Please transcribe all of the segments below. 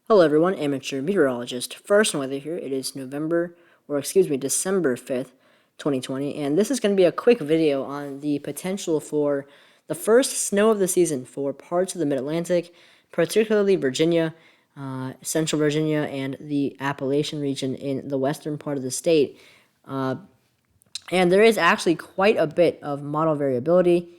Hello everyone, amateur meteorologist First Weather here. It is December 5th, 2020, and this is going to be a quick video on the potential for the first snow of the season for parts of the Mid-Atlantic, particularly Virginia, Central Virginia, and the Appalachian region in the western part of the state. And there is actually quite a bit of model variability.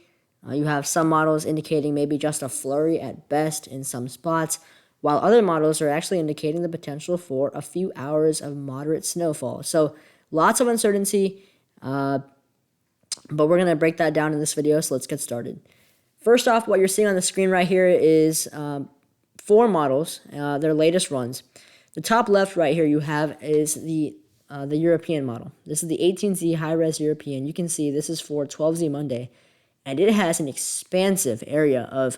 You have some models indicating maybe just a flurry at best in some spots, while other models are actually indicating the potential for a few hours of moderate snowfall. So lots of uncertainty, but we're going to break that down in this video, so let's get started. First off, what you're seeing on the screen right here is four models, their latest runs. The top left right here you have is the European model. This is the 18Z high-res European. You can see this is for 12Z Monday, and it has an expansive area of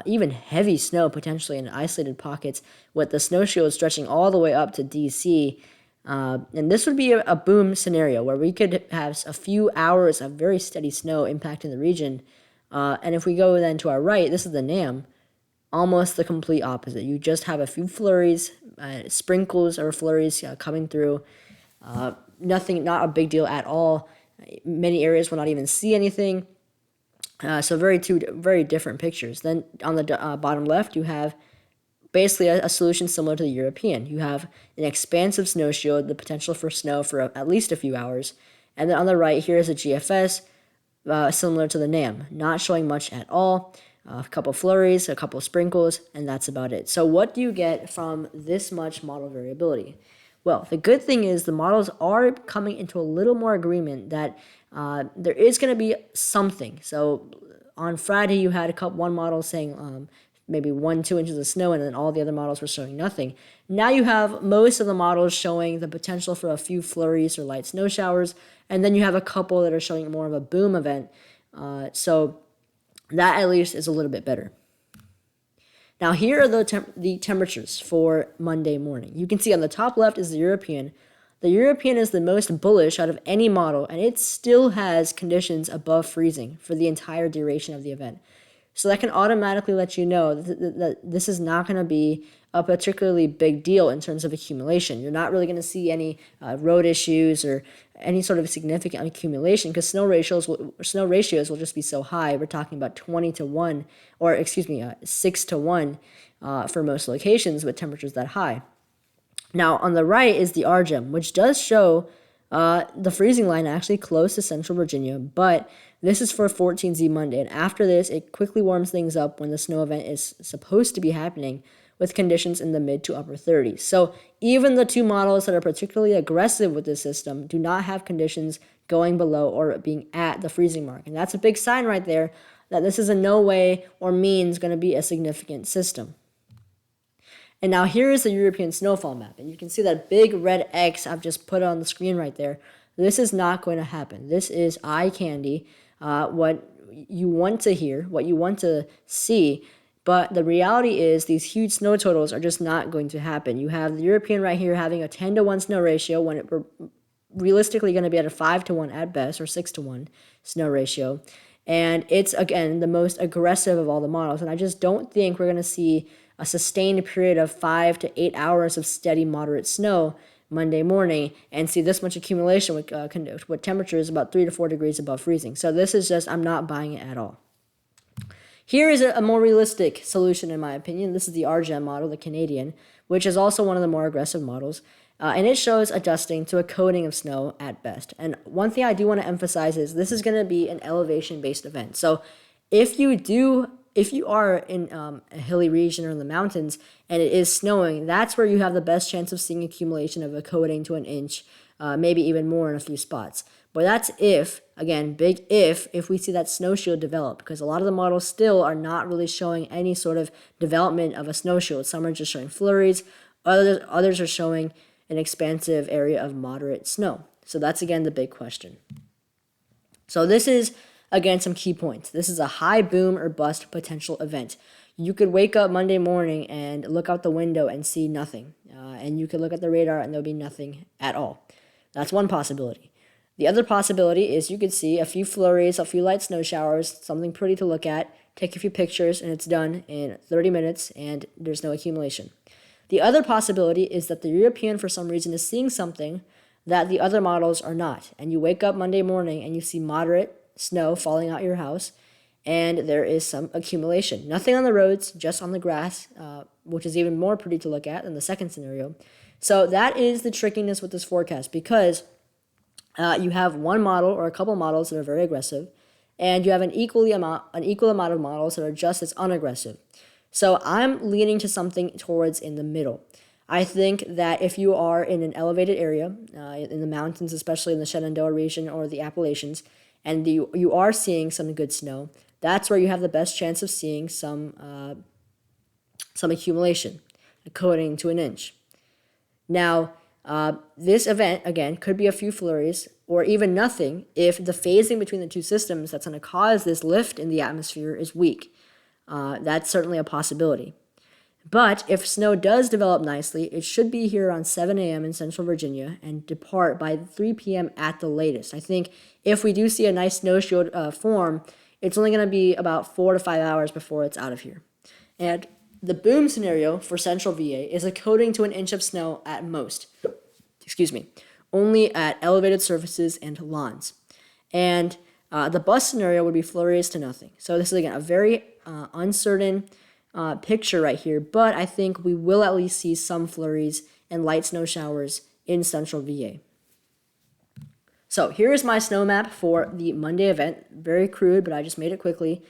even heavy snow potentially in isolated pockets, with the snow shield stretching all the way up to DC. And this would be a boom scenario where we could have a few hours of very steady snow impacting the region. And if we go then to our right, this is the NAM, almost the complete opposite. You just have a few flurries, sprinkles or flurries coming through. Nothing, not a big deal at all. Many areas will not even see anything. So two very different pictures. Then on the bottom left, you have basically a solution similar to the European. You have an expansive snow shield, the potential for snow for at least a few hours. And then on the right, here is a GFS, similar to the NAM, not showing much at all. A couple flurries, a couple sprinkles, and that's about it. So what do you get from this much model variability? Well, the good thing is the models are coming into a little more agreement that there is going to be something. So on Friday, you had one model saying maybe 1-2 inches of snow, and then all the other models were showing nothing. Now you have most of the models showing the potential for a few flurries or light snow showers, and then you have a couple that are showing more of a boom event. So that at least is a little bit better. Now here are the temperatures for Monday morning. You can see on the top left is the European. The European is the most bullish out of any model, and it still has conditions above freezing for the entire duration of the event. So that can automatically let you know that this is not going to be a particularly big deal in terms of accumulation. You're not really going to see any road issues or any sort of significant accumulation because snow ratios will just be so high. We're talking about 20-1, or 6-1 for most locations with temperatures that high. Now on the right is the RGEM, which does show the freezing line actually close to Central Virginia, but this is for 14Z Monday, and after this, it quickly warms things up when the snow event is supposed to be happening, with conditions in the mid to upper 30s. So even the two models that are particularly aggressive with this system do not have conditions going below or being at the freezing mark, and that's a big sign right there that this is in no way or means going to be a significant system. And now here is the European snowfall map, and you can see that big red X I've just put on the screen right there. This is not going to happen. This is eye candy, what you want to hear, what you want to see, but the reality is these huge snow totals are just not going to happen. You have the European right here having a 10-1 snow ratio when we're realistically going to be at a 5-1 at best, or 6-1 snow ratio. And it's, again, the most aggressive of all the models, and I just don't think we're going to see a sustained period of 5 to 8 hours of steady moderate snow Monday morning and see this much accumulation with temperatures about 3 to 4 degrees above freezing. So this is just, I'm not buying it at all. Here is a more realistic solution, in my opinion. This is the RGEM model, the Canadian, which is also one of the more aggressive models. And it shows adjusting to a coating of snow at best. And one thing I do want to emphasize is this is going to be an elevation-based event. So if you are in a hilly region or in the mountains and it is snowing, that's where you have the best chance of seeing accumulation of a coating to an inch, maybe even more in a few spots. But that's if, again, big if we see that snow shield develop, because a lot of the models still are not really showing any sort of development of a snow shield. Some are just showing flurries, others are showing an expansive area of moderate snow. So that's, again, the big question. So this is, again, some key points. This is a high boom or bust potential event. You could wake up Monday morning and look out the window and see nothing. And you could look at the radar and there'll be nothing at all. That's one possibility. The other possibility is you could see a few flurries, a few light snow showers, something pretty to look at, take a few pictures, and it's done in 30 minutes and there's no accumulation. The other possibility is that the European, for some reason, is seeing something that the other models are not. And you wake up Monday morning and you see moderate snow falling out your house, and there is some accumulation. Nothing on the roads, just on the grass, which is even more pretty to look at than the second scenario. So that is the trickiness with this forecast, because you have one model or a couple models that are very aggressive, and you have an equal amount of models that are just as unaggressive. So I'm leaning to something towards in the middle. I think that if you are in an elevated area, in the mountains, especially in the Shenandoah region or the Appalachians, and you are seeing some good snow, that's where you have the best chance of seeing some accumulation, according to an inch. Now, this event, again, could be a few flurries or even nothing if the phasing between the two systems that's going to cause this lift in the atmosphere is weak. That's certainly a possibility. But if snow does develop nicely, it should be here around 7 a.m. in central Virginia and depart by 3 p.m. at the latest. I think if we do see a nice snow shield form, it's only going to be about 4 to 5 hours before it's out of here. And the boom scenario for central VA is a coating to an inch of snow at most. Only at elevated surfaces and lawns. And the bust scenario would be flurries to nothing. So this is, again, a very uncertain picture right here, but I think we will at least see some flurries and light snow showers in central VA. So here is my snow map for the Monday event. Very crude, but I just made it quickly.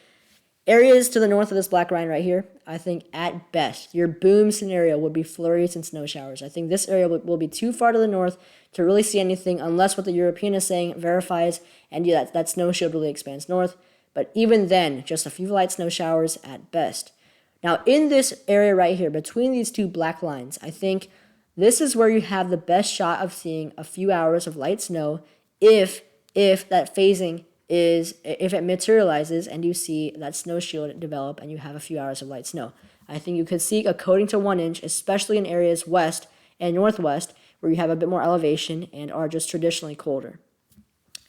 Areas to the north of this black line right here, I think at best, your boom scenario would be flurries and snow showers. I think this area will be too far to the north to really see anything unless what the European is saying verifies, and that snow shield really expands north. But even then, just a few light snow showers at best. Now, in this area right here, between these two black lines, I think this is where you have the best shot of seeing a few hours of light snow if that phasing if it materializes and you see that snow shield develop and you have a few hours of light snow. I think you could see a coating to 1 inch, especially in areas west and northwest where you have a bit more elevation and are just traditionally colder.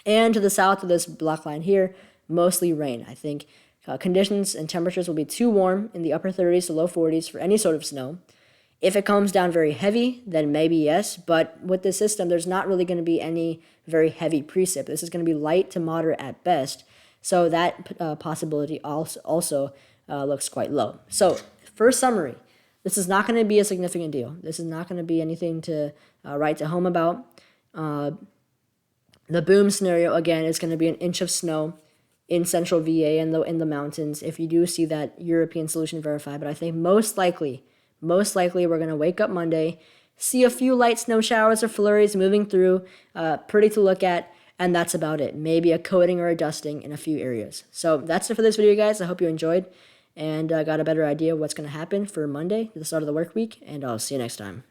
And to the south of this black line here, mostly rain. I think conditions and temperatures will be too warm in the upper 30s to low 40s for any sort of snow. If it comes down very heavy, then maybe yes, but with this system, there's not really going to be any very heavy precip. This is going to be light to moderate at best, so that possibility also looks quite low. So, first summary, this is not going to be a significant deal. This is not going to be anything to write to home about. The boom scenario, again, is going to be an inch of snow in central VA and in the mountains if you do see that European solution verified, but I think most likely we're going to wake up Monday, see a few light snow showers or flurries moving through, pretty to look at, and that's about it. Maybe a coating or a dusting in a few areas. So that's it for this video, guys. I hope you enjoyed and got a better idea of what's going to happen for Monday, the start of the work week, and I'll see you next time.